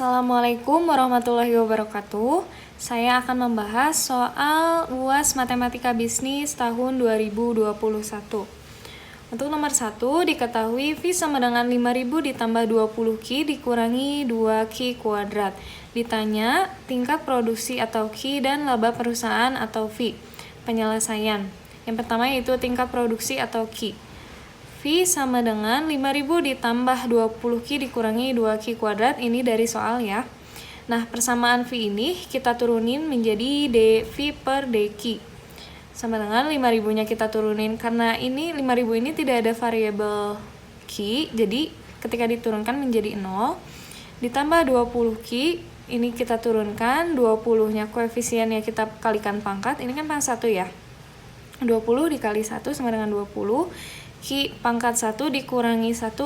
Assalamualaikum warahmatullahi wabarakatuh. Saya akan membahas soal UAS Matematika Bisnis tahun 2021. Untuk nomor 1, diketahui V sama dengan 5.000 ditambah 20Q dikurangi 2Q kuadrat. Ditanya tingkat produksi atau Q dan laba perusahaan atau V. Penyelesaian. Yang pertama yaitu tingkat produksi atau Q. V sama dengan 5.000 ditambah 20Q dikurangi 2Q kuadrat, ini dari soal ya. Nah, persamaan V ini kita turunin menjadi dV per dQ. Sama dengan 5.000-nya kita turunin, karena ini 5.000 ini tidak ada variabel Q, jadi ketika diturunkan menjadi 0. Ditambah 20Q, ini kita turunkan, 20-nya koefisiennya kita kalikan pangkat, ini kan pangkat 1 ya. 20 dikali 1 sama dengan 20. Q pangkat 1 dikurangi 1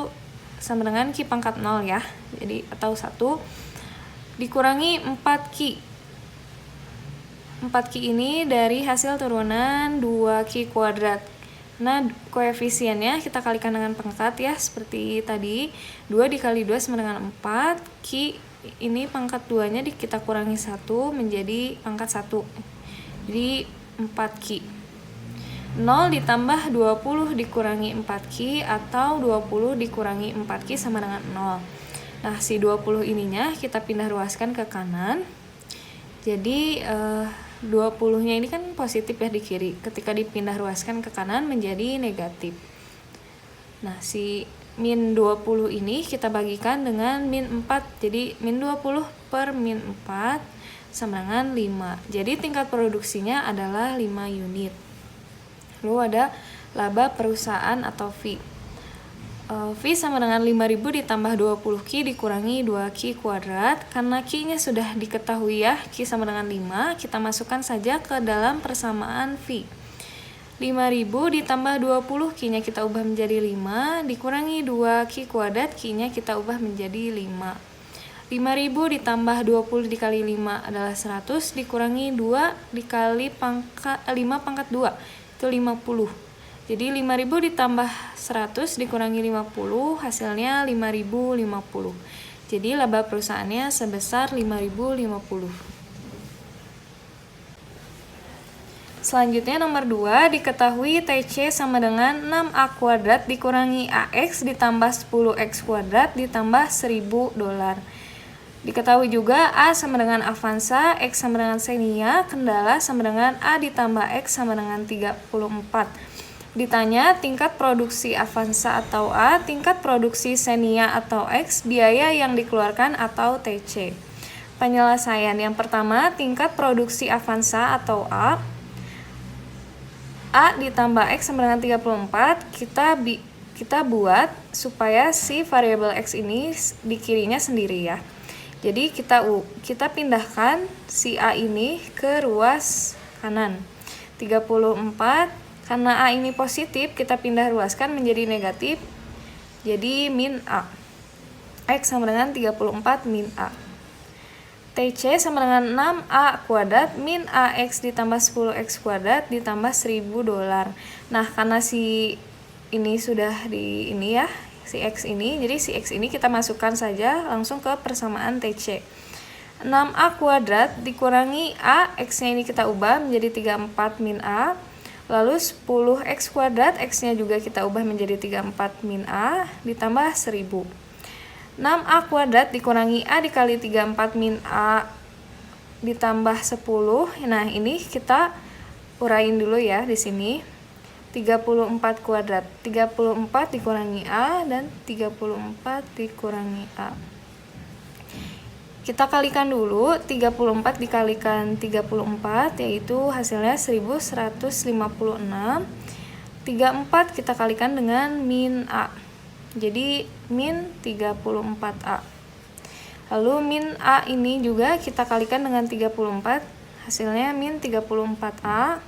sama dengan Q pangkat 0 ya. Jadi atau 1 dikurangi 4Q. 4Q ini dari hasil turunan 2Q kuadrat. Nah, koefisiennya kita kalikan dengan pangkat ya, seperti tadi. 2 dikali 2 sama dengan 4. Q ini pangkat 2-nya kita kurangi 1 menjadi pangkat 1. Jadi 4Q. 0 ditambah 20 dikurangi 4Q atau 20 dikurangi 4Q sama dengan 0. Nah, si 20 ininya kita pindah ruaskan ke kanan. Jadi 20-nya ini kan positif ya di kiri. Ketika dipindah ruaskan ke kanan menjadi negatif. Nah, si min 20 ini kita bagikan dengan min 4. Jadi min 20 per min 4 sama dengan 5. Jadi tingkat produksinya adalah 5 unit. Lalu ada laba perusahaan atau V. V sama dengan 5.000 ditambah 20Q dikurangi 2Q kuadrat. Karena Q-nya sudah diketahui ya, Q sama dengan 5, kita masukkan saja ke dalam persamaan V. 5.000 ditambah 20, Q-nya kita ubah menjadi 5, dikurangi 2Q kuadrat, Q-nya kita ubah menjadi 5. 5.000 ditambah 20 dikali 5 adalah 100, dikurangi 2 dikali 5 pangkat 2. Itu 50. Jadi 5.000 ditambah 100 dikurangi 50, hasilnya 5.050. Jadi laba perusahaannya sebesar 5.050. Selanjutnya nomor 2, diketahui TC sama dengan 6A kuadrat dikurangi AX ditambah 10X kuadrat ditambah $1.000. Diketahui juga A sama dengan Avanza, X sama dengan Xenia, Kendala sama dengan A ditambah X sama dengan 34. Ditanya tingkat produksi Avanza atau A, tingkat produksi Xenia atau X, biaya yang dikeluarkan atau TC. Penyelesaian yang pertama, tingkat produksi Avanza atau A ditambah X sama dengan 34, kita buat supaya si variabel X ini di kirinya sendiri ya. Jadi kita pindahkan si A ini ke ruas kanan. 34, karena A ini positif, kita pindah ruaskan menjadi negatif. Jadi min A. X sama dengan 34 min A. TC sama dengan 6A kuadrat min AX ditambah 10X kuadrat ditambah $1.000. Nah, karena si ini sudah di ini ya, si X ini, jadi si X ini kita masukkan saja langsung ke persamaan TC. 6A kuadrat dikurangi A, X-nya ini kita ubah menjadi 34 min A. Lalu 10X kuadrat, X-nya juga kita ubah menjadi 34 min A ditambah 1.000. 6A kuadrat dikurangi A dikali 34 min A ditambah 10. Nah, ini kita urain dulu ya di sini. 34 kuadrat, 34 dikurangi A dan 34 dikurangi A. Kita kalikan dulu, 34 dikalikan 34 yaitu hasilnya 1156. 34 kita kalikan dengan min A. Jadi min 34A. Lalu min A ini juga kita kalikan dengan 34, hasilnya min 34A.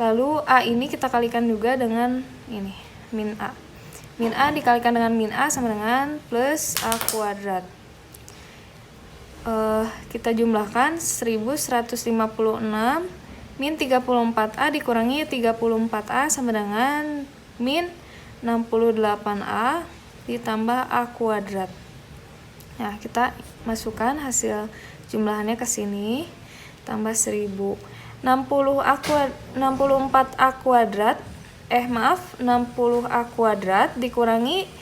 Lalu A ini kita kalikan juga dengan ini, min A. Min A dikalikan dengan min A sama dengan plus A kuadrat. Kita jumlahkan 1156 min 34A dikurangi 34A sama dengan min 68A ditambah A kuadrat. Nah, kita masukkan hasil jumlahannya ke sini, tambah 1000. 64A kuadrat, 60A kuadrat dikurangi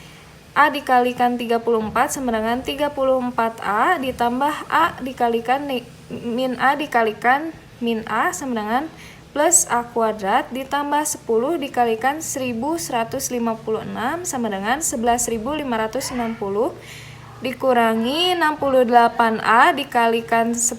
A dikalikan 34 sama dengan 34A ditambah A dikalikan min A dikalikan min A sama dengan plus A kuadrat ditambah 10 dikalikan 1156 sama dengan 11.560 dikurangi 68A dikalikan 10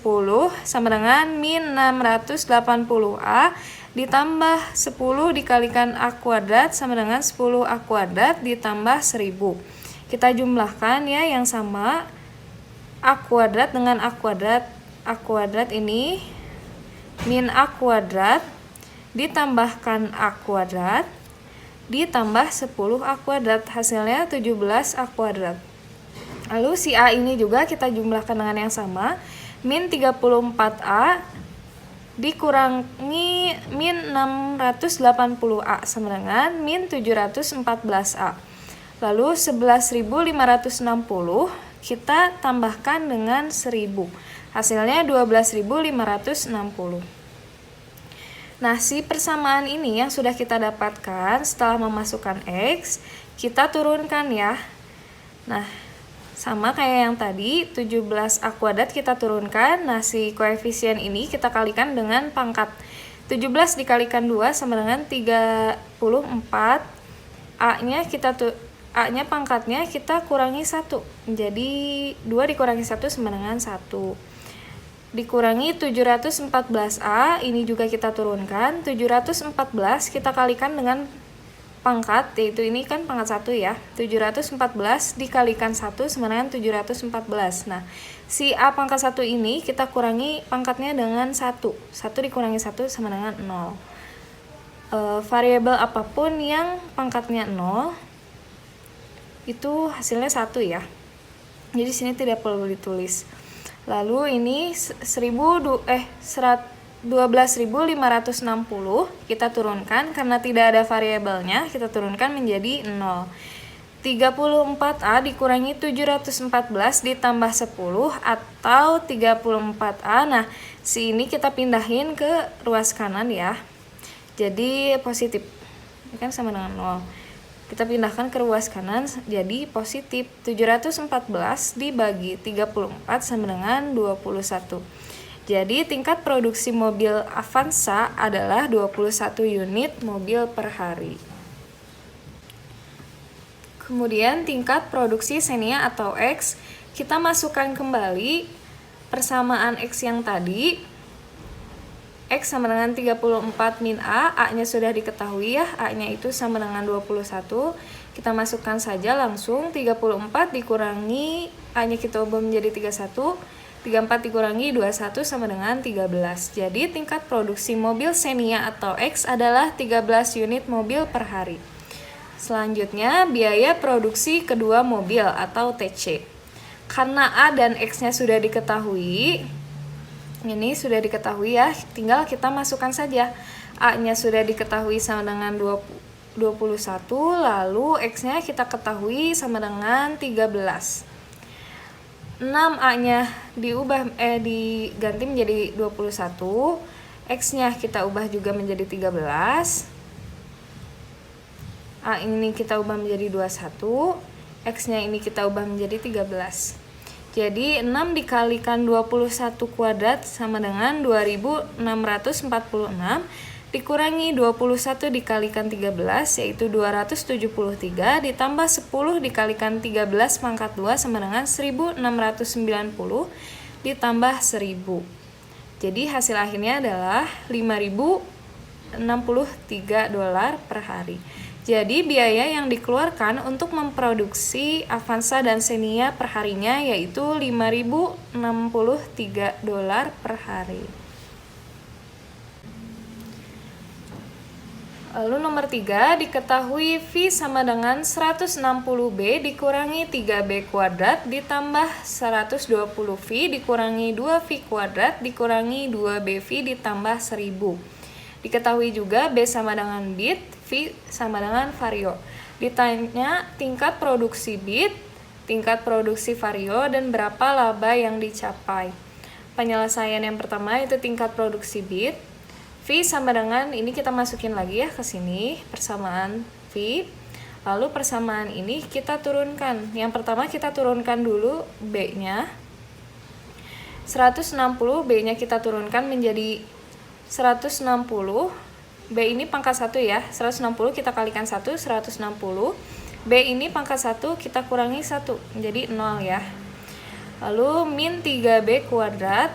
sama dengan min 680A ditambah 10 dikalikan A kuadrat sama dengan 10A kuadrat ditambah 1000. Kita jumlahkan ya yang sama, A kuadrat dengan A kuadrat. A kuadrat ini min A kuadrat ditambahkan A kuadrat ditambah 10A kuadrat, hasilnya 17A kuadrat. Lalu si A ini juga kita jumlahkan dengan yang sama, min 34A dikurangi min 680A sama dengan min 714A. Lalu 11.560 kita tambahkan dengan 1000. Hasilnya 12.560. Nah, si persamaan ini yang sudah kita dapatkan setelah memasukkan X, kita turunkan ya. Nah, sama kayak yang tadi, 17A kuadrat kita turunkan. Nah, si koefisien ini kita kalikan dengan pangkat. 17 dikalikan 2 sama dengan 34. A-nya pangkatnya kita kurangi 1. Jadi 2 dikurangi 1 sama dengan 1. Dikurangi 714A, ini juga kita turunkan. 714 kita kalikan dengan pangkat, yaitu ini kan pangkat 1 ya. 714 dikalikan 1 sama dengan 714. Nah, si A pangkat 1 ini kita kurangi pangkatnya dengan 1. 1 dikurangi 1 sama dengan 0. Variabel apapun yang pangkatnya 0 itu hasilnya 1 ya. Jadi sini tidak perlu ditulis. Lalu ini 12.560 kita turunkan karena tidak ada variabelnya, kita turunkan menjadi 0. 34A dikurangi 714 ditambah 10 atau 34A. Nah, si ini kita pindahin ke ruas kanan ya. Jadi positif. Ini kan sama dengan 0. Kita pindahkan ke ruas kanan jadi positif. 714 dibagi 34 sama dengan 21. Jadi tingkat produksi mobil Avanza adalah 21 unit mobil per hari. Kemudian tingkat produksi Xenia atau X, kita masukkan kembali persamaan X yang tadi. X sama dengan 34 min A, A-nya sudah diketahui ya, A-nya itu sama dengan 21. Kita masukkan saja langsung, 34 dikurangi, A-nya kita ubah menjadi 31. 34 dikurangi 21 sama dengan 13. Jadi tingkat produksi mobil Xenia atau X adalah 13 unit mobil per hari. Selanjutnya, biaya produksi kedua mobil atau TC. Karena A dan X-nya sudah diketahui, ini sudah diketahui ya, tinggal kita masukkan saja. A-nya sudah diketahui sama dengan 21, lalu X-nya kita ketahui sama dengan 13. 6A-nya diganti menjadi 21, X-nya kita ubah juga menjadi 13, A ini kita ubah menjadi 21, X-nya ini kita ubah menjadi 13. Jadi 6 dikalikan 21 kuadrat sama dengan 2646 dikurangi 21 dikalikan 13 yaitu 273 ditambah 10 dikalikan 13 pangkat 2 sama dengan 1690 ditambah 1000. Jadi hasil akhirnya adalah $5.063 per hari. Jadi biaya yang dikeluarkan untuk memproduksi Avanza dan Xenia per harinya yaitu $5.063 per hari. Lalu nomor 3, diketahui V sama dengan 160B dikurangi 3B kuadrat ditambah 120V dikurangi 2V kuadrat dikurangi 2BV ditambah 1000. Diketahui juga B sama dengan bit, V sama dengan vario. Ditanya tingkat produksi bit, tingkat produksi vario, dan berapa laba yang dicapai. Penyelesaian yang pertama itu tingkat produksi bit. V sama dengan, ini kita masukin lagi ya ke sini, persamaan V. Lalu persamaan ini kita turunkan. Yang pertama kita turunkan dulu B-nya. 160, B-nya kita turunkan menjadi 160. B ini pangkat 1 ya. 160 kita kalikan 1, 160. B ini pangkat 1 kita kurangi 1, menjadi 0 ya. Lalu min 3B kuadrat.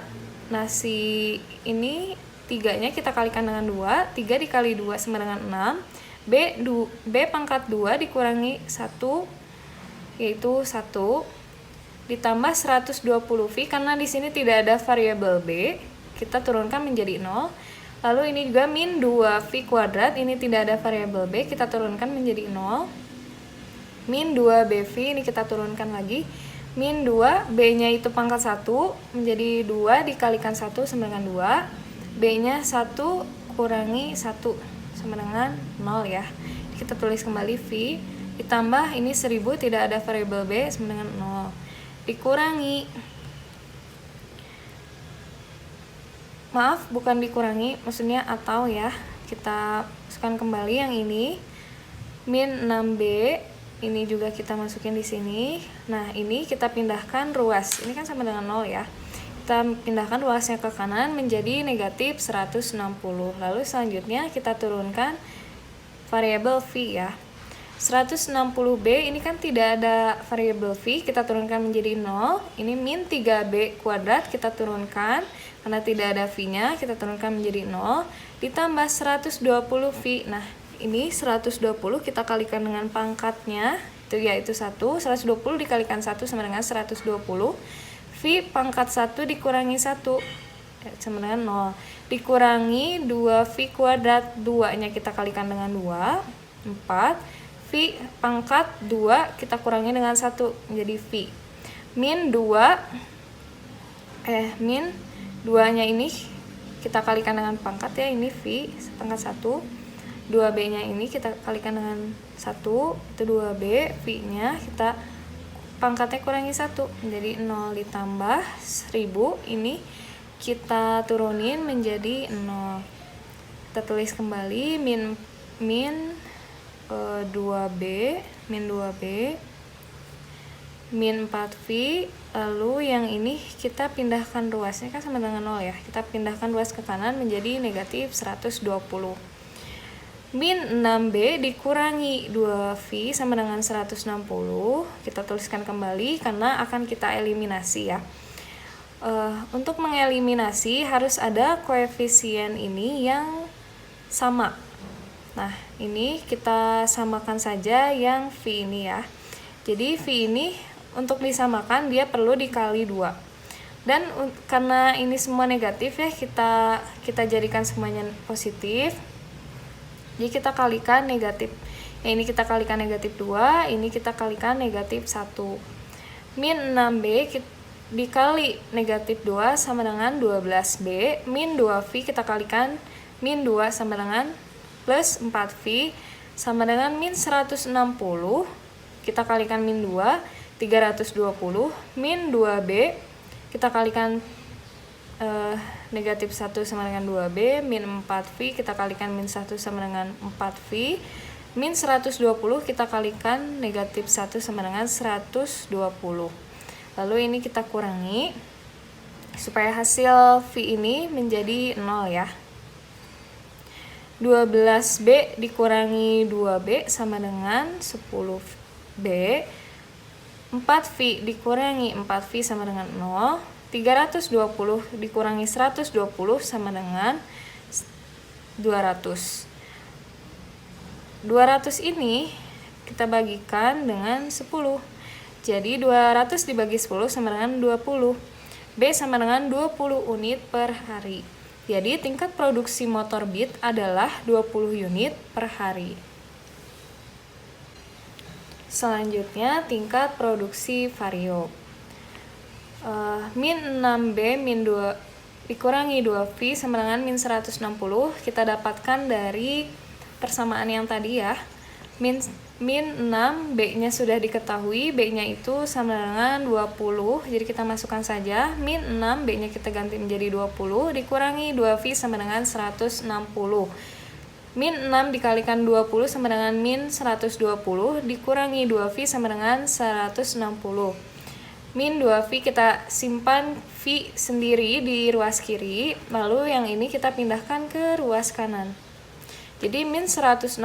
Nah, si ini 3-nya kita kalikan dengan 2. 3 dikali 2 sama dengan 6. B pangkat 2 dikurangi 1, yaitu 1. Ditambah 120V, karena di sini tidak ada variabel B, kita turunkan menjadi 0. Lalu ini juga min 2V kuadrat, ini tidak ada variabel B, kita turunkan menjadi 0. Min 2BV, ini kita turunkan lagi. Min 2, B-nya itu pangkat 1, menjadi 2 dikalikan 1 sama dengan 2. B-nya 1 kurangi 1 sama dengan 0 ya. Kita tulis kembali V, ditambah ini 1000, tidak ada variabel B, sama dengan 0. Dikurangi, maaf bukan dikurangi, maksudnya atau ya. Kita masukkan kembali yang ini. Min 6B, ini juga kita masukin di sini. Nah, ini kita pindahkan ruas. Ini kan sama dengan 0 ya. Kita pindahkan ruasnya ke kanan menjadi negatif 160. Lalu selanjutnya kita turunkan variabel V ya. 160B ini kan tidak ada variabel V, kita turunkan menjadi 0. Ini min 3B kuadrat kita turunkan, karena tidak ada V-nya, kita turunkan menjadi 0. Ditambah 120V. Nah, ini 120 kita kalikan dengan pangkatnya, itu yaitu 1. 120 dikalikan 1 sama dengan 120. V pangkat 1 dikurangi 1 sama dengan 0. Dikurangi 2V kuadrat, 2-nya kita kalikan dengan 2, 4. V pangkat 2 kita kurangi dengan 1, menjadi V. Min 2-nya ini kita kalikan dengan pangkat ya, ini V pangkat 1. 2B-nya ini kita kalikan dengan 1, itu 2B. V-nya kita pangkatnya kurangi 1, menjadi 0. Ditambah 1000, ini kita turunin menjadi 0. Kita tulis kembali min 2B, min 2B, min 4V. Lalu yang ini kita pindahkan ruasnya kan sama dengan 0 ya. Kita pindahkan ruas ke kanan menjadi negatif 120. Min 6B dikurangi 2V sama dengan 160. Kita tuliskan kembali karena akan kita eliminasi ya. Untuk mengeliminasi harus ada koefisien ini yang sama. Nah, ini kita samakan saja yang V ini ya. Jadi V ini untuk disamakan dia perlu dikali 2. Dan karena ini semua negatif ya, kita jadikan semuanya positif. Jadi kita kalikan negatif. Yang ini kita kalikan negatif 2, ini kita kalikan negatif 1. Min 6B dikali negatif 2 sama dengan 12B. Min 2V kita kalikan min 2 sama dengan plus 4V sama dengan min 160. Kita kalikan min 2, 320. Min 2B kita kalikan negatif 1 sama dengan 2B. Min 4V kita kalikan min 1 sama dengan 4V. Min 120 kita kalikan negatif 1 sama dengan 120. Lalu ini kita kurangi supaya hasil V ini menjadi 0 ya. 12B dikurangi 2B sama dengan 10B. 4V dikurangi 4V sama dengan 0. 320 dikurangi 120 sama dengan 200. 200 ini kita bagikan dengan 10. Jadi 200 dibagi 10 sama dengan 20. B sama dengan 20 unit per hari. Jadi tingkat produksi motor bit adalah 20 unit per hari. Selanjutnya tingkat produksi vario. Min 6B min 2 dikurangi 2V sama dengan min 160. Kita dapatkan dari persamaan yang tadi ya. min 6, B-nya sudah diketahui, B-nya itu sama dengan 20, jadi kita masukkan saja, min 6, B-nya kita ganti menjadi 20, dikurangi 2V sama dengan 160. Min 6 dikalikan 20 sama dengan min 120, dikurangi 2V sama dengan 160. Min 2V kita simpan V sendiri di ruas kiri, lalu yang ini kita pindahkan ke ruas kanan. Jadi min 160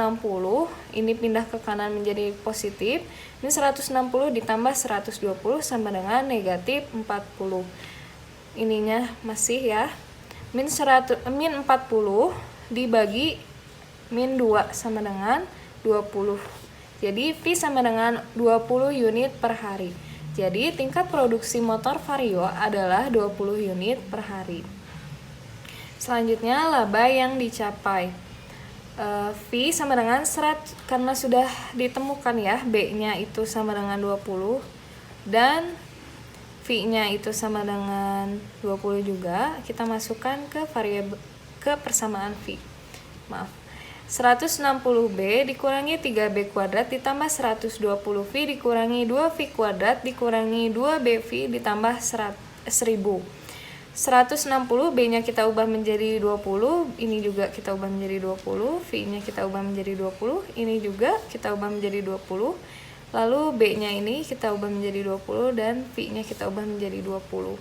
ini pindah ke kanan menjadi positif, min 160 ditambah 120 sama dengan negatif 40. Ininya masih ya, min 40 dibagi min 2 sama dengan 20. Jadi V sama dengan 20 unit per hari. Jadi tingkat produksi motor Vario adalah 20 unit per hari. Selanjutnya laba yang dicapai. V sama dengan karena sudah ditemukan ya, B-nya itu sama dengan 20 dan V-nya itu sama dengan 20 juga, kita masukkan ke variabel ke persamaan V. 160B dikurangi 3B kuadrat ditambah 120V dikurangi 2V kuadrat dikurangi 2BV ditambah 1000. 160 B-nya kita ubah menjadi 20, ini juga kita ubah menjadi 20, V-nya kita ubah menjadi 20, ini juga kita ubah menjadi 20, lalu B-nya ini kita ubah menjadi 20 dan V-nya kita ubah menjadi 20.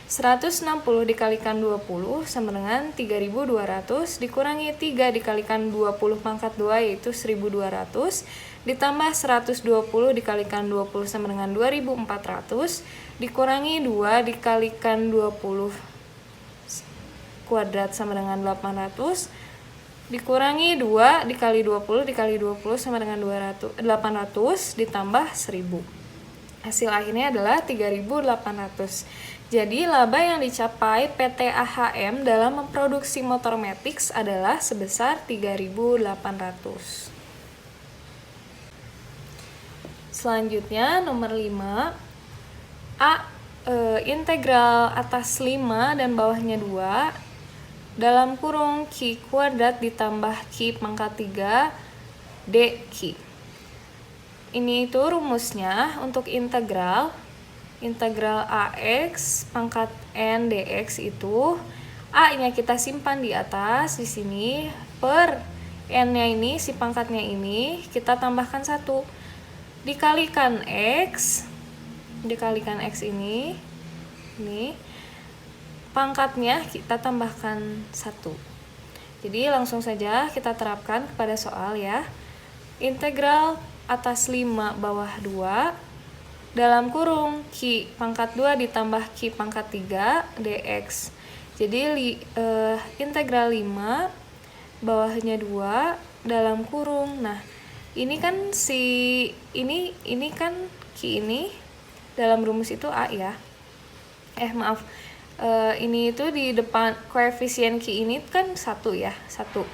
160 dikalikan 20 sama dengan 3200 dikurangi 3 dikalikan 20 pangkat 2 yaitu 1200 ditambah 120 dikalikan 20 sama dengan 2400 dikurangi 2 dikalikan 20 kuadrat sama dengan 800 dikurangi 2 dikali 20 dikali 20 sama dengan 800 ditambah 1000. Hasil akhirnya adalah 3800. Jadi laba yang dicapai PT AHM dalam memproduksi motor Matic adalah sebesar 3.800. Selanjutnya nomor 5. Integral atas 5 dan bawahnya 2 dalam kurung Q kuadrat ditambah Q pangkat 3 dQ. Ini itu rumusnya untuk integral AX pangkat N dx itu A-nya kita simpan di atas di sini per N-nya ini si pangkatnya ini kita tambahkan 1 dikalikan X ini pangkatnya kita tambahkan 1. Jadi langsung saja kita terapkan kepada soal ya. Integral atas 5 bawah 2 dalam kurung Q pangkat 2 ditambah Q pangkat 3 dx. Jadi integral 5 bawahnya 2 dalam kurung. Nah, ini kan ini kan Q ini dalam rumus itu A ya. Ini itu di depan koefisien Q ini kan 1 ya, 1.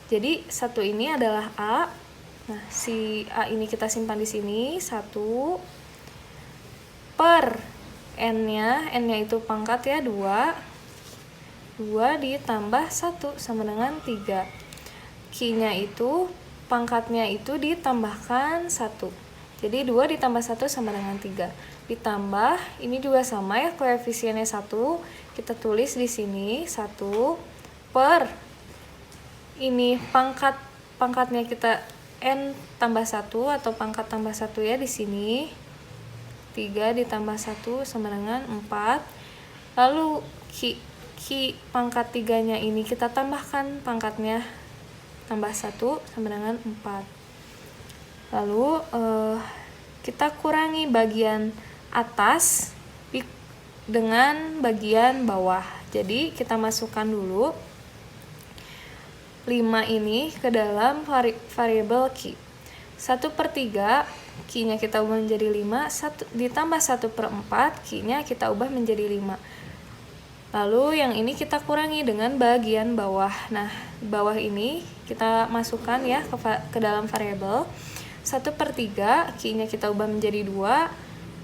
Jadi 1 ini adalah A. Nah, si A ini kita simpan di sini 1 per N-nya itu pangkat ya 2 ditambah 1 sama dengan 3. Q-nya itu pangkatnya itu ditambahkan 1. Jadi 2 ditambah 1 sama dengan 3. Ditambah ini juga sama ya, koefisiennya 1. Kita tulis di sini 1 per ini pangkatnya kita N tambah 1 atau pangkat tambah 1 ya di sini. 3 ditambah 1 sama dengan 4. Lalu Q pangkat 3-nya ini kita tambahkan pangkatnya tambah 1 sama dengan 4. Lalu kita kurangi bagian atas dengan bagian bawah. Jadi kita masukkan dulu 5 ini ke dalam variabel Q. 1/3 Q-nya kita ubah menjadi 5, ditambah 1/4 Q-nya kita ubah menjadi 5. Lalu yang ini kita kurangi dengan bagian bawah. Nah, bawah ini kita masukkan ya ke dalam variabel 1/3 Q-nya kita ubah menjadi 2,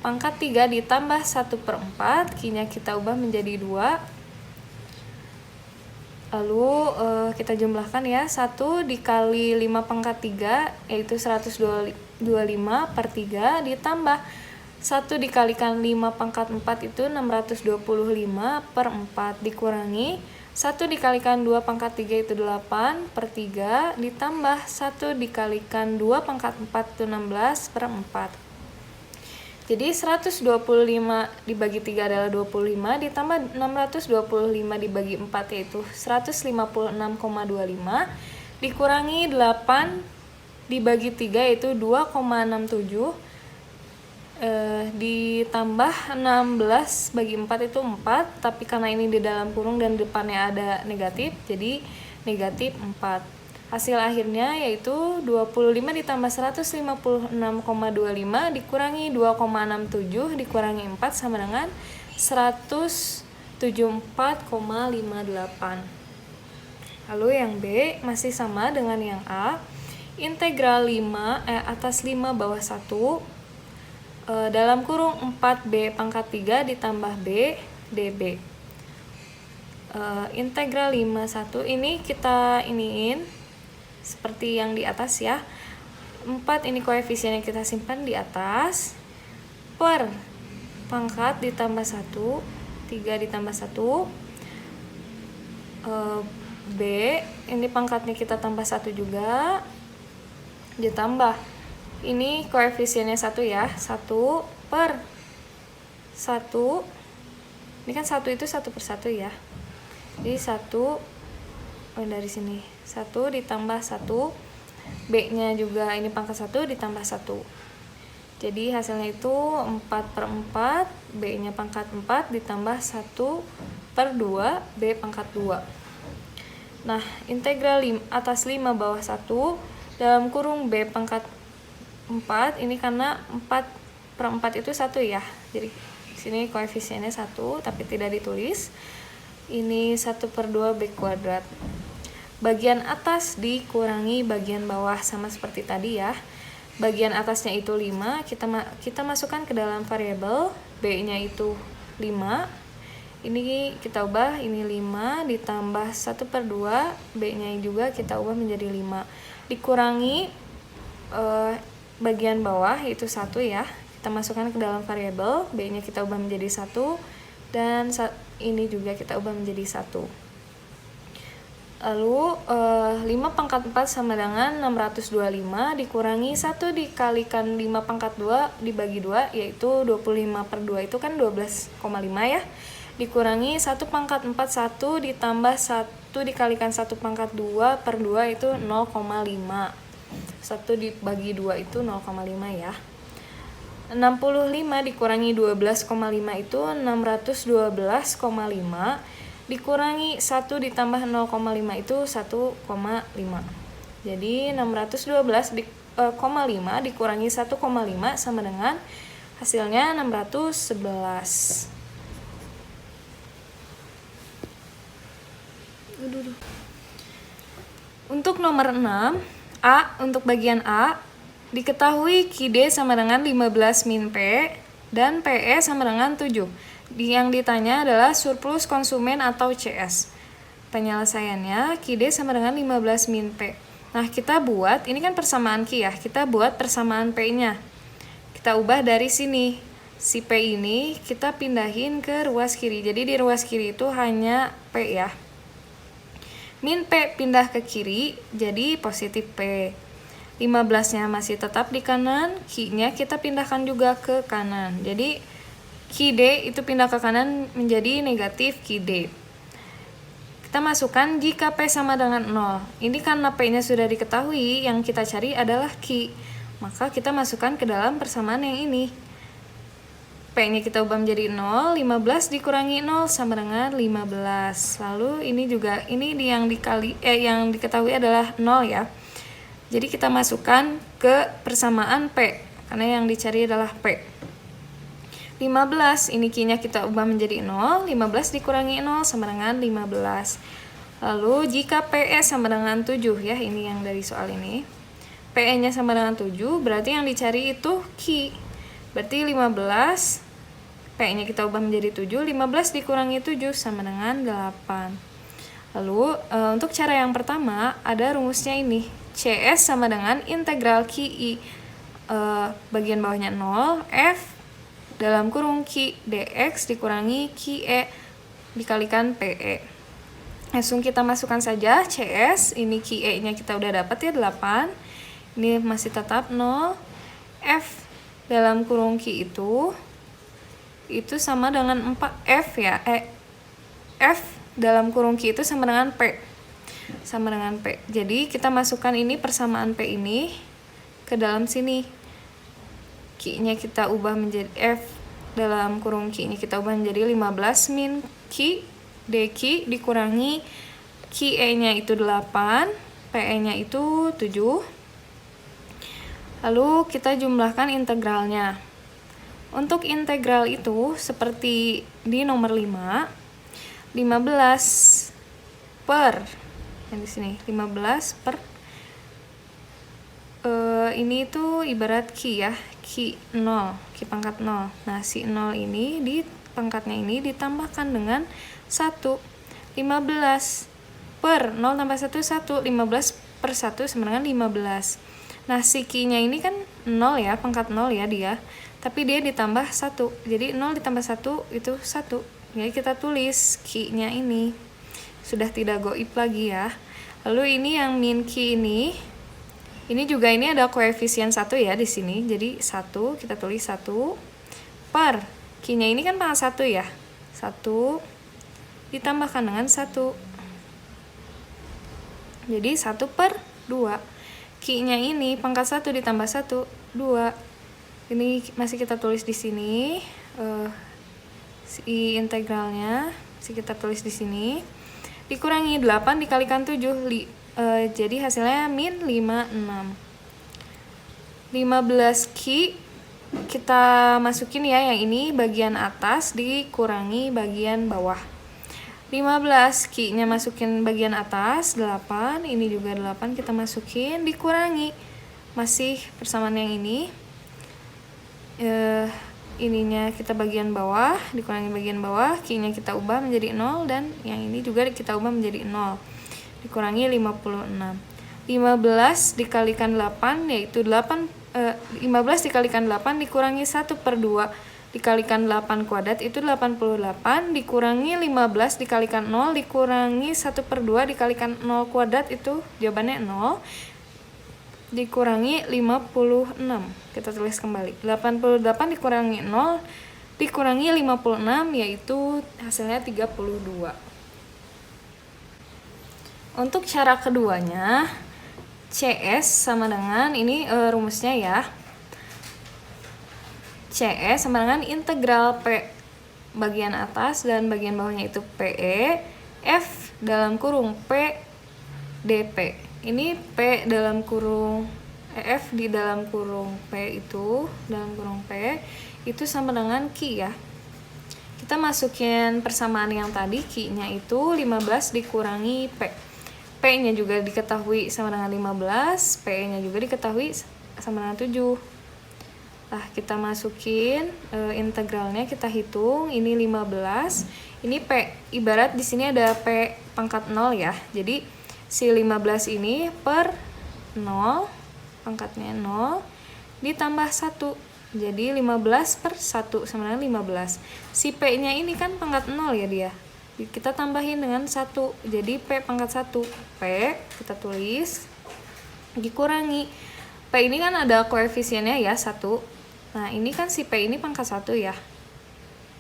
pangkat 3 ditambah 1/4 Q-nya kita ubah menjadi 2 Lalu kita jumlahkan ya, 1 dikali 5 pangkat 3 yaitu 125 per 3 ditambah 1 dikalikan 5 pangkat 4 itu 625 per 4 dikurangi 1 dikalikan 2 pangkat 3 itu 8 per 3 ditambah 1 dikalikan 2 pangkat 4 itu 16 per 4. Jadi 125 dibagi 3 adalah 25 ditambah 625 dibagi 4 yaitu 156,25 dikurangi 8 dibagi 3 yaitu 2,67 ditambah 16 bagi 4 itu 4, tapi karena ini di dalam kurung dan depannya ada negatif jadi negatif 4. Hasil akhirnya yaitu 25 ditambah 156,25 dikurangi 2,67 dikurangi 4 sama dengan 174,58. Lalu yang B masih sama dengan yang A. Integral 5 atas 5 bawah 1 dalam kurung 4B pangkat 3 ditambah B dB. Integral 51 ini kita iniin seperti yang di atas ya. 4 ini koefisien yang kita simpan di atas per pangkat ditambah 1 3 ditambah 1 B ini pangkatnya kita tambah 1 juga ditambah ini koefisiennya 1 ya, 1 per 1 ini kan 1 itu 1 per 1 ya, jadi 1 dari sini 1 ditambah 1 B nya juga ini pangkat 1 ditambah 1, jadi hasilnya itu 4 per 4 B nya pangkat 4 ditambah 1 per 2 B pangkat 2. Nah integral atas 5 bawah 1 dalam kurung B pangkat 4 ini karena 4 per 4 itu 1 ya, jadi sini koefisiennya 1 tapi tidak ditulis, ini 1 per 2 B kuadrat. Bagian atas dikurangi bagian bawah sama seperti tadi ya. Bagian atasnya itu 5, kita masukkan ke dalam variabel, B-nya itu 5. Ini kita ubah, ini 5 ditambah 1 per 2, B-nya juga kita ubah menjadi 5. Dikurangi bagian bawah itu 1 ya. Kita masukkan ke dalam variabel, B-nya kita ubah menjadi 1 dan ini juga kita ubah menjadi 1. Lalu 5 pangkat 4 sama dengan 625 dikurangi 1 dikalikan 5 pangkat 2 dibagi 2 yaitu 25 per 2 itu kan 12,5 ya, dikurangi 1 pangkat 4 1 ditambah 1 dikalikan 1 pangkat 2 per 2 itu 0,5, 1 dibagi 2 itu 0,5 ya. 65 dikurangi 12,5 itu 612,5 dikurangi 1 ditambah 0,5 itu 1,5. Jadi 612,5 dikurangi 1,5 sama dengan hasilnya 611. Untuk nomor 6, untuk bagian A diketahui QD sama dengan 15 min P dan PE sama dengan 7. Yang ditanya adalah surplus konsumen atau CS. Penyelesaiannya QD sama dengan 15 min P. Nah kita buat, ini kan persamaan Q ya, kita buat persamaan P-nya. Kita ubah dari sini, si P ini kita pindahin ke ruas kiri. Jadi di ruas kiri itu hanya P ya. Min P pindah ke kiri, jadi positif P. 15-nya masih tetap di kanan, Q-nya kita pindahkan juga ke kanan. Jadi QD itu pindah ke kanan menjadi negatif QD. Kita masukkan jika P sama dengan 0. Ini karena P-nya sudah diketahui, yang kita cari adalah Q. Maka kita masukkan ke dalam persamaan yang ini. P-nya kita ubah menjadi 0, 15 dikurangi 0 sama dengan 15. Lalu ini juga, ini yang diketahui adalah 0 ya. Jadi kita masukkan ke persamaan P, karena yang dicari adalah P. 15, ini Q-nya kita ubah menjadi 0, 15 dikurangi 0 sama dengan 15. Lalu jika PE sama dengan 7 ya, ini yang dari soal ini. PE-nya sama dengan 7, berarti yang dicari itu Q. Berarti 15, PE-nya kita ubah menjadi 7, 15 dikurangi 7 sama dengan 8. Lalu untuk cara yang pertama ada rumusnya ini. CS sama dengan integral QI bagian bawahnya 0 F dalam kurung Q dx dikurangi QE dikalikan PE. Langsung kita masukkan saja CS, ini QE-nya kita udah dapat ya 8. Ini masih tetap 0. F dalam kurung Q itu sama dengan 4F ya. F dalam kurung Q itu sama dengan P. Sama dengan P. Jadi kita masukkan ini persamaan P ini ke dalam sini. Q-nya kita ubah menjadi F dalam kurung Q-nya kita ubah menjadi 15 min Q dq dikurangi QE-nya itu 8, PE-nya itu 7. Lalu kita jumlahkan integralnya. Untuk integral itu seperti di nomor 5, 15 per yang di sini 15 per ini itu ibarat Q ya, Q 0, Q pangkat 0. Nah, si 0 ini di pangkatnya ini ditambahkan dengan 1. 15 per 0 tambah 1, 1. 15 per 1 sama dengan 15. Nah, si Q-nya ini kan 0 ya, pangkat 0 ya dia. Tapi dia ditambah 1. Jadi 0 ditambah 1 itu 1. Jadi kita tulis Q-nya ini. Sudah tidak goib lagi ya. Lalu ini yang min Q ini juga ini ada koefisien 1 ya di sini. Jadi 1 kita tulis 1 per Q-nya ini kan pangkat 1 ya. 1 ditambahkan dengan 1. Jadi 1 per 2. Q-nya ini pangkat 1 ditambah 1, 2. Ini masih kita tulis di sini. Si integralnya masih kita tulis di sini. Dikurangi 8 dikalikan 7. Jadi hasilnya min 56. 15 Q kita masukin ya yang ini bagian atas dikurangi bagian bawah. 15 Q-nya masukin bagian atas 8, ini juga 8 kita masukin dikurangi masih persamaan yang ini. Ininya kita bagian bawah, dikurangi bagian bawah, Q-nya kita ubah menjadi 0 dan yang ini juga kita ubah menjadi 0. Dikurangi 56. 15 dikalikan 8 yaitu 15 dikalikan 8 dikurangi 1 per 2 dikalikan 8 kuadrat itu 88 dikurangi 15 dikalikan 0 dikurangi 1 per 2 dikalikan 0 kuadrat itu jawabannya 0 dikurangi 56. Kita tulis kembali 88 dikurangi 0 dikurangi 56 yaitu hasilnya 32. Untuk cara keduanya CS sama dengan ini rumusnya ya. CS sama dengan integral P bagian atas dan bagian bawahnya itu PE F dalam kurung P dP. Ini P dalam kurung F di dalam kurung P itu dalam kurung P itu sama dengan Q ya. Kita masukin persamaan yang tadi Q-nya itu 15 dikurangi P. P-nya juga diketahui sama dengan 15, P-nya juga diketahui sama dengan 7. Nah, kita masukin integralnya, kita hitung, ini 15, ini P, ibarat di sini ada P pangkat 0 ya. Jadi, si 15 ini per 0, pangkatnya 0, ditambah 1. Jadi, 15 per 1 sama dengan 15. Si P-nya ini kan pangkat 0 ya dia. Kita tambahin dengan 1, jadi P pangkat 1, P kita tulis, dikurangi, P ini kan ada koefisiennya ya 1, nah ini kan si P ini pangkat 1 ya,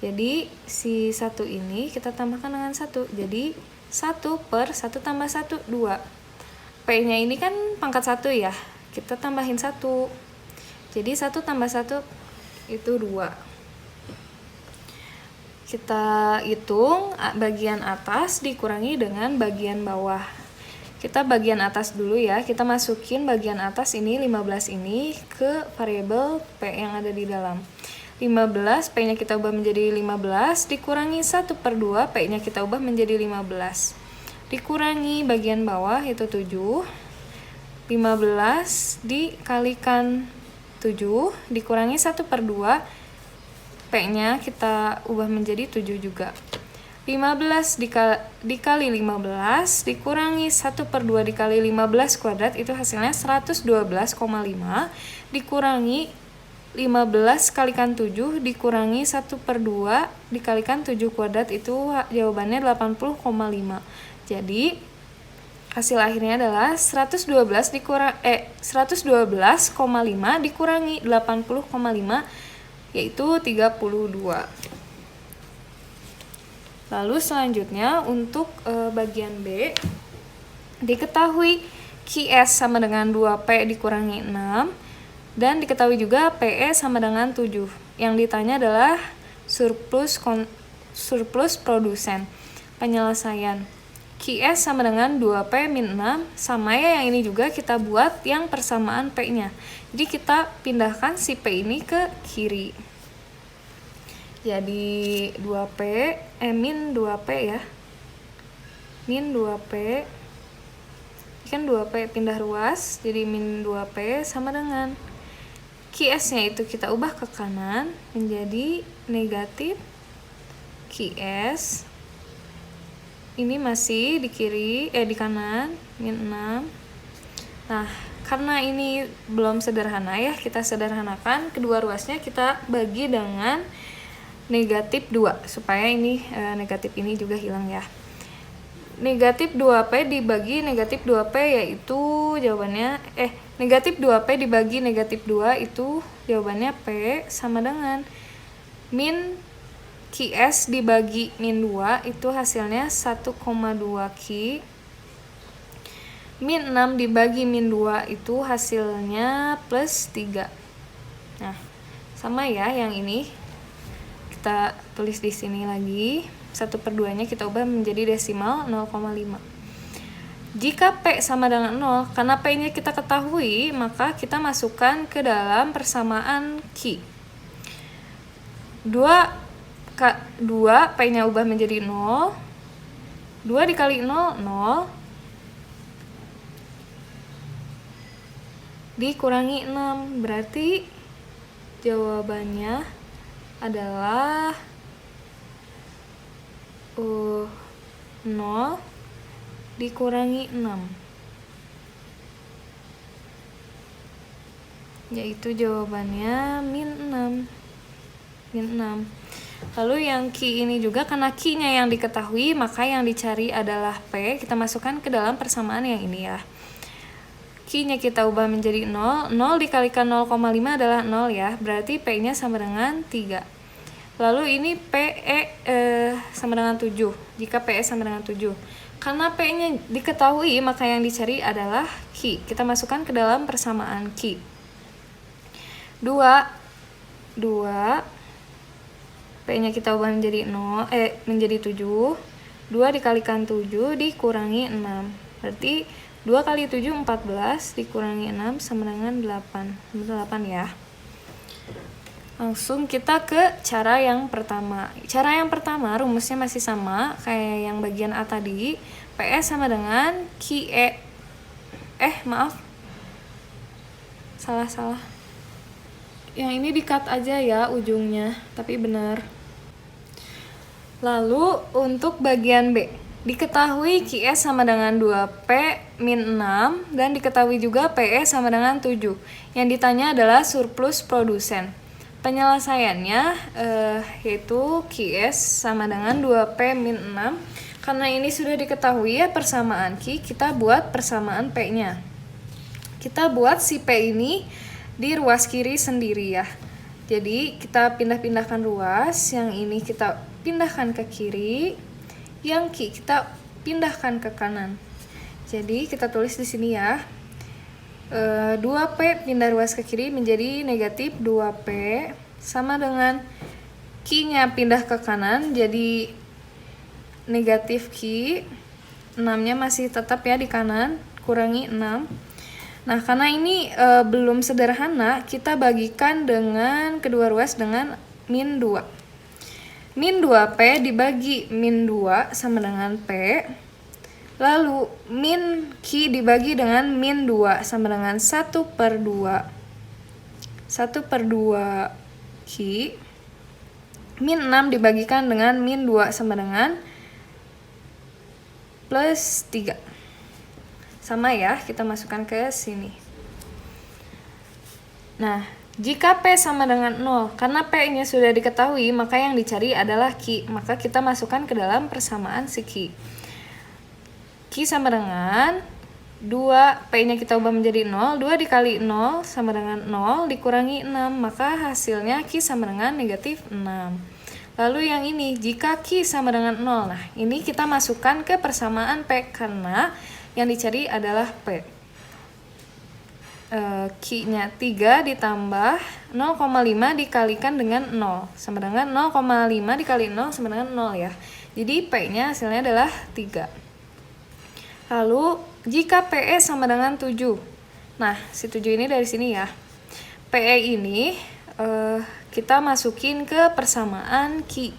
jadi si 1 ini kita tambahkan dengan 1, jadi 1 per 1 tambah 1, 2, P nya ini kan pangkat 1 ya, kita tambahin 1, jadi 1 tambah 1 itu 2. Kita hitung bagian atas dikurangi dengan bagian bawah. Kita bagian atas dulu ya. Kita masukin bagian atas ini 15 ini ke variabel P yang ada di dalam. 15 P-nya kita ubah menjadi 15 dikurangi 1 per 2 P-nya kita ubah menjadi 15. Dikurangi bagian bawah itu 7. 15 dikalikan 7 dikurangi 1 per 2 P-nya kita ubah menjadi 7 juga. 15 dikali 15 dikurangi 1/2 dikali 15 kuadrat itu hasilnya 112,5 dikurangi 15 kalikan 7 dikurangi 1/2 dikalikan 7 kuadrat itu jawabannya 80,5. Jadi hasil akhirnya adalah 112,5 dikurangi 80,5 yaitu 32. Lalu selanjutnya untuk bagian B, diketahui QS sama dengan 2P dikurangi 6, dan diketahui juga PE sama dengan 7. Yang ditanya adalah surplus produsen. Penyelesaian. QS sama dengan 2P min 6, sama ya yang ini juga kita buat yang persamaan P-nya. Jadi kita pindahkan si P ini ke kiri. Jadi 2P, min 2P ya. Min 2P. Ini kan 2P pindah ruas, jadi min 2P sama dengan QS-nya itu kita ubah ke kanan menjadi negatif QS. Ini masih di kiri, di kanan, min 6. Nah, karena ini belum sederhana ya, kita sederhanakan kedua ruasnya kita bagi dengan negatif 2 supaya ini negatif ini juga hilang ya. Negatif 2P dibagi negatif 2P yaitu jawabannya negatif 2P dibagi negatif 2 itu jawabannya P sama dengan min QS dibagi min 2 itu hasilnya 1,2 Q. Min 6 dibagi min 2 itu hasilnya plus 3. Nah, sama ya yang ini. Kita tulis di sini lagi 1/2-nya kita ubah menjadi desimal 0,5. Jika P sama dengan 0, karena P-nya kita ketahui, maka kita masukkan ke dalam persamaan Q. 2 P-nya ubah menjadi 0. 2 dikali 0, 0. Dikurangi 6, berarti jawabannya adalah 0 dikurangi 6, yaitu jawabannya min 6. Lalu yang Q ini juga karena Q-nya yang diketahui, maka yang dicari adalah P, kita masukkan ke dalam persamaan yang ini ya. Q-nya kita ubah menjadi 0, 0 dikalikan 0,5 adalah 0 ya, berarti P-nya sama dengan 3. Lalu ini PE sama dengan 7, jika PE sama dengan 7. Karena P-nya diketahui, maka yang dicari adalah Q. Kita masukkan ke dalam persamaan Q. 2 P-nya kita ubah menjadi 7. 2 dikalikan 7 dikurangi 6. Berarti 2 kali 7 14 dikurangi 6 sama dengan 8. 8 ya. Langsung kita ke cara yang pertama. Cara yang pertama rumusnya masih sama kayak yang bagian A tadi. PS sama dengan QE. Maaf. Salah. Yang ini di-cut aja ya ujungnya, tapi benar. Lalu untuk bagian B, diketahui QS sama dengan 2P min 6 dan diketahui juga PE sama dengan 7. Yang ditanya adalah surplus produsen. Penyelesaiannya yaitu QS sama dengan 2P min 6. Karena ini sudah diketahui ya persamaan Q, kita buat persamaan P-nya. Kita buat si P ini di ruas kiri sendiri ya. Jadi kita pindah-pindahkan ruas, yang ini kita pindahkan ke kiri, yang Q kita pindahkan ke kanan. Jadi kita tulis di sini ya. 2P pindah ruas ke kiri menjadi negatif 2P sama dengan Q-nya pindah ke kanan jadi negatif Q. 6-nya masih tetap ya di kanan, kurangi 6. Nah, karena ini belum sederhana, kita bagikan dengan kedua ruas dengan min 2. Min 2P dibagi min 2 sama dengan P. Lalu min Q dibagi dengan min 2 sama dengan 1/2. 1/2 Q. Min 6 dibagikan dengan min 2 sama dengan plus 3. Sama ya, kita masukkan ke sini. Nah, jika P sama dengan 0, karena P-nya sudah diketahui, maka yang dicari adalah Q. Maka kita masukkan ke dalam persamaan si Q. Q sama dengan 2, P-nya kita ubah menjadi 0, 2 dikali 0 sama dengan 0 dikurangi 6, maka hasilnya Q sama dengan negatif 6. Lalu yang ini, jika Q sama dengan 0, nah ini kita masukkan ke persamaan P, karena yang dicari adalah P. Q-nya 3 ditambah 0,5 dikalikan dengan 0, sama dengan 0,5 dikali 0 sama dengan 0 ya. Jadi P-nya hasilnya adalah 3. Lalu, jika PE sama dengan 7. Nah, si 7 ini dari sini ya. PE ini kita masukin ke persamaan Q.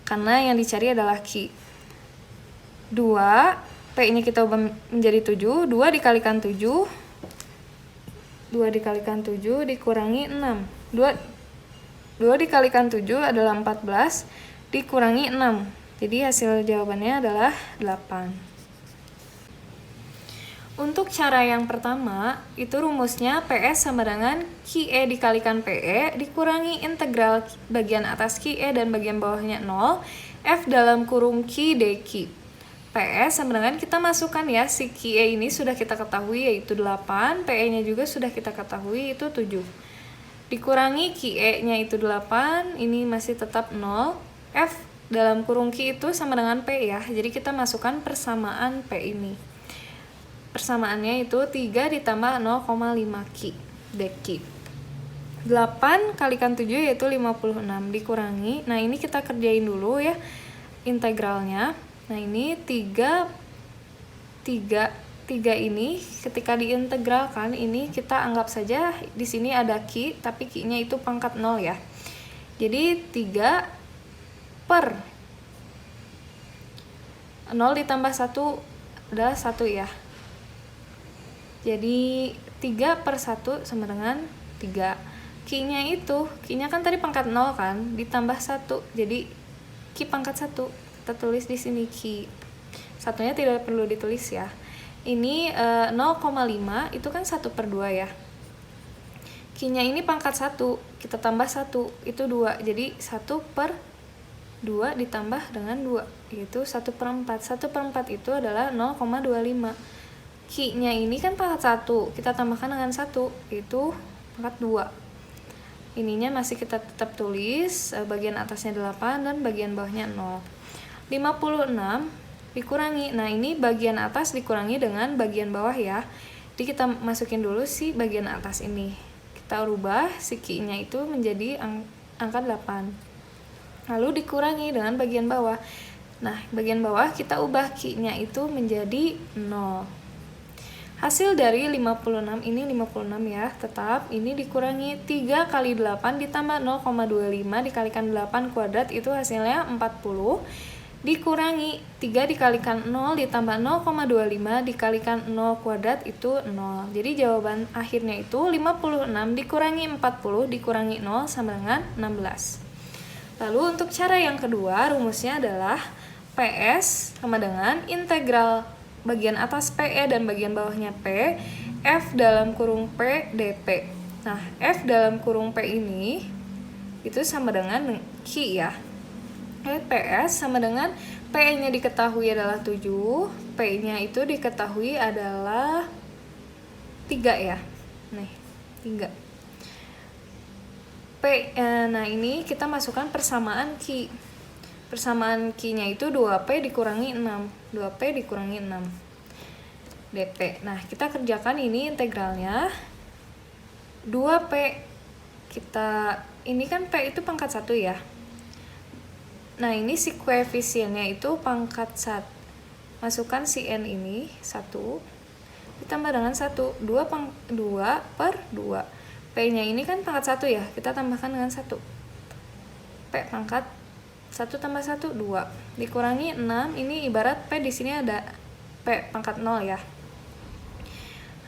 Karena yang dicari adalah Q. 2, P-nya kita ubah menjadi 7. 2 dikalikan 7. 2 dikalikan 7 dikurangi 6. 2 dikalikan 7 adalah 14. Dikurangi 6. Jadi hasil jawabannya adalah 8. Untuk cara yang pertama, itu rumusnya PS sama dengan QE dikalikan PE dikurangi integral bagian atas QE dan bagian bawahnya 0, F dalam kurung Q dQ. PS sama dengan kita masukkan ya, si QE ini sudah kita ketahui yaitu 8, PE-nya juga sudah kita ketahui itu 7. Dikurangi QE-nya itu 8, ini masih tetap 0, F dalam kurung Q itu sama dengan P ya, jadi kita masukkan persamaan P ini. Persamaannya itu 3 ditambah 0,5 Q dQ. 8 kalikan 7 yaitu 56 dikurangi. Nah, ini kita kerjain dulu ya integralnya. Nah, ini 3 ini ketika diintegralkan ini kita anggap saja di sini ada Q, tapi Q-nya itu pangkat 0 ya. Jadi 3 per 0 ditambah 1 adalah 1 ya. Jadi 3 per 1 sama dengan 3. Q-nya kan tadi pangkat 0 kan, ditambah 1. Jadi Q pangkat 1. Kita tulis di sini Q. Satunya tidak perlu ditulis ya. Ini 0,5 itu kan 1 per 2 ya. Q-nya ini pangkat 1, kita tambah 1, itu 2. Jadi 1 per 2 ditambah dengan 2, yaitu 1 per 4. 1 per 4 itu adalah 0,25. Q-nya ini kan pangkat 1, kita tambahkan dengan 1, itu pangkat 2. Ininya masih kita tetap tulis, bagian atasnya 8 dan bagian bawahnya 0. 56 dikurangi, nah ini bagian atas dikurangi dengan bagian bawah ya. Jadi kita masukin dulu si bagian atas ini. Kita rubah si Q-nya itu menjadi angka 8. Lalu dikurangi dengan bagian bawah. Nah, bagian bawah kita ubah Q-nya itu menjadi 0. Hasil dari 56 ini 56 ya, tetap ini dikurangi 3 kali 8 ditambah 0,25 dikalikan 8 kuadrat itu hasilnya 40. Dikurangi 3 dikalikan 0 ditambah 0,25 dikalikan 0 kuadrat itu 0. Jadi jawaban akhirnya itu 56 dikurangi 40 dikurangi 0 sama dengan 16. Lalu untuk cara yang kedua rumusnya adalah PS sama dengan integral bagian atas PE dan bagian bawahnya P, F dalam kurung P dP. Nah, F dalam kurung P ini itu sama dengan Q ya. PS sama dengan PE-nya diketahui adalah 7, P-nya itu diketahui adalah 3 ya. Nih, 3. Nah ini kita masukkan persamaan Q. Persamaan Q-nya itu 2P dikurangi 6. 2P dikurangi 6. dP. Nah, kita kerjakan ini integralnya. 2P ini kan P itu pangkat 1 ya. Nah, ini si koefisiennya itu pangkat 1. Masukkan si N ini 1 ditambah dengan 1. 2 per 2. P-nya ini kan pangkat 1 ya. Kita tambahkan dengan 1. P pangkat 1 tambah 1, 2. Dikurangi 6, ini ibarat P di sini ada P pangkat 0 ya.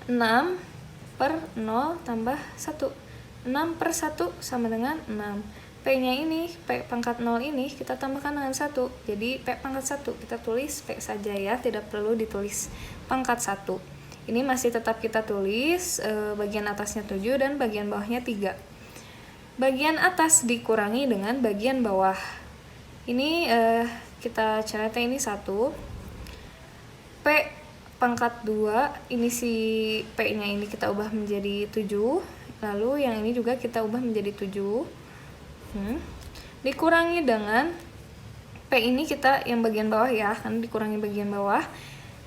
6 per 0 tambah 1. 6 per 1 sama dengan 6. P-nya ini, P pangkat 0 ini kita tambahkan dengan 1. Jadi P pangkat 1 kita tulis P saja ya, tidak perlu ditulis pangkat 1. Ini masih tetap kita tulis bagian atasnya 7 dan bagian bawahnya 3. Bagian atas dikurangi dengan bagian bawah. Ini kita coret ini 1. P pangkat 2, ini si P-nya ini kita ubah menjadi 7. Lalu yang ini juga kita ubah menjadi 7. Dikurangi dengan P ini kita yang bagian bawah ya, kan dikurangi bagian bawah.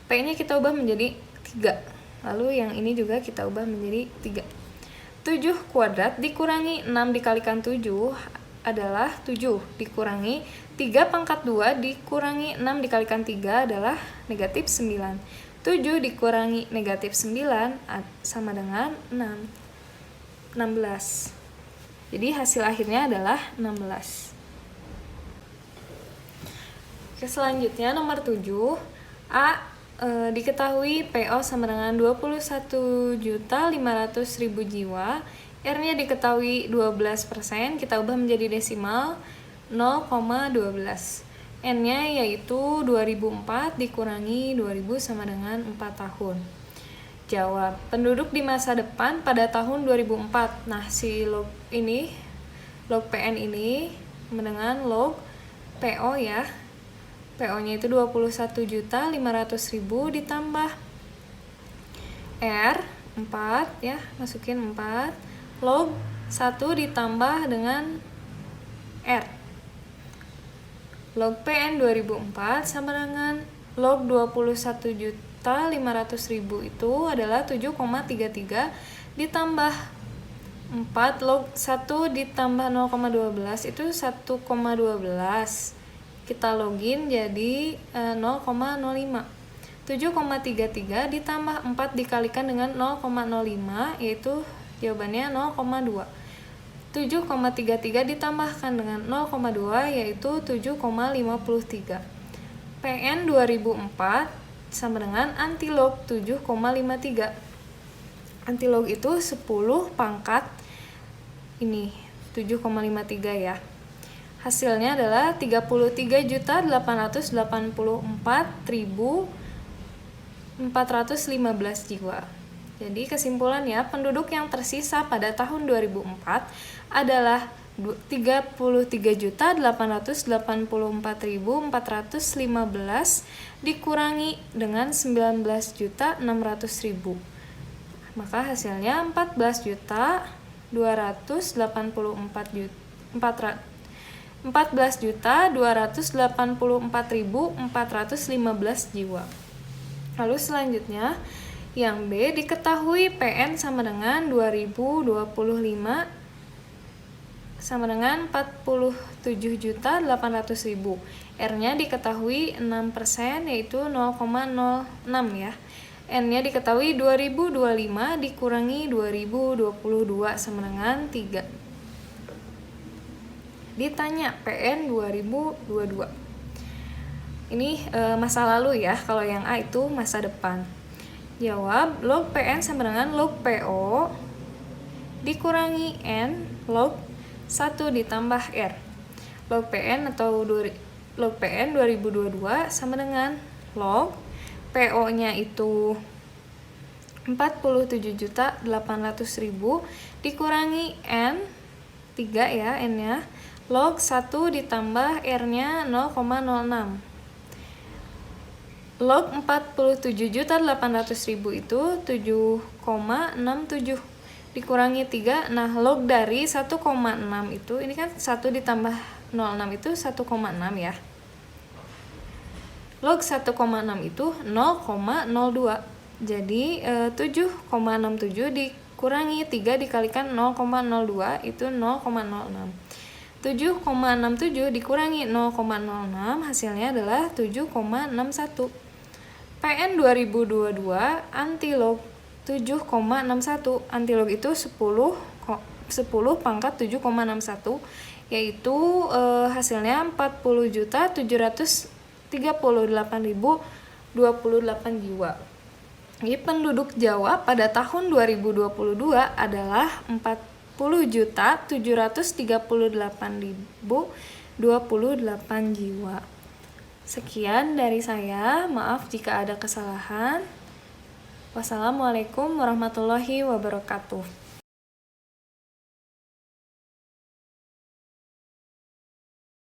P-nya kita ubah menjadi 3. Lalu yang ini juga kita ubah menjadi 3. 7 kuadrat dikurangi 6 dikalikan 7 adalah 7. Dikurangi 3 pangkat 2 dikurangi 6 dikalikan 3 adalah negatif 9. 7 dikurangi negatif 9 sama dengan 16. Jadi hasil akhirnya adalah 16. Oke, selanjutnya nomor 7. A, diketahui PO sama dengan 21.500.000 jiwa. R-nya diketahui 12%, kita ubah menjadi desimal 0,12. N-nya yaitu 2004 dikurangi 2000 sama dengan 4 tahun. Jawab, penduduk di masa depan pada tahun 2004. Nah, si log ini, log PN ini dengan log PO ya. PO-nya itu 21.500.000 ditambah R 4 ya, masukin 4. Log 1 ditambah dengan R. Log PN 2004 sama dengan log 21.500.000 itu adalah 7,33 ditambah 4. Log 1 ditambah 0,12 itu 1,12. Kita login jadi 0,05. 7,33 ditambah 4 dikalikan dengan 0,05 yaitu jawabannya 0,2. 7,33 ditambahkan dengan 0,2 yaitu 7,53. PN 2004 sama dengan antilog 7,53. Antilog itu 10 pangkat ini 7,53 ya. Hasilnya adalah 33.884.415 jiwa. Jadi kesimpulannya, penduduk yang tersisa pada tahun 2004 adalah 33.884.415 dikurangi dengan 19.600.000. Maka hasilnya 14.284.415 jiwa. Lalu selanjutnya yang B, diketahui PN sama dengan 2025 sama dengan 47.800.000. R-nya diketahui 6% yaitu 0,06 ya. N-nya diketahui 2025 dikurangi 2022 sama dengan 3. Ditanya PN 2022. Ini masa lalu ya, kalau yang A itu masa depan. Jawab, log PN sama dengan log PO dikurangi N log 1 ditambah R. Log PN atau log PN 2022 sama dengan log PO-nya itu 47.800.000 dikurangi N 3 ya, N-nya log 1 ditambah R-nya 0,06. Log 47.800.000 itu 7,67 dikurangi 3. Nah, log dari 1,6 itu, ini kan 1 ditambah 0,6 itu 1,6 ya. Log 1,6 itu 0,02. Jadi 7,67 dikurangi 3 dikalikan 0,02 itu 0,06. 7,67 dikurangi 0,06 hasilnya adalah 7,61. PN 2022 antilog 7,61. Antilog itu 10 pangkat 7,61 yaitu hasilnya 40.738.028 jiwa. Jadi penduduk Jawa pada tahun 2022 adalah jiwa. Sekian dari saya, maaf jika ada kesalahan. Wassalamualaikum warahmatullahi wabarakatuh.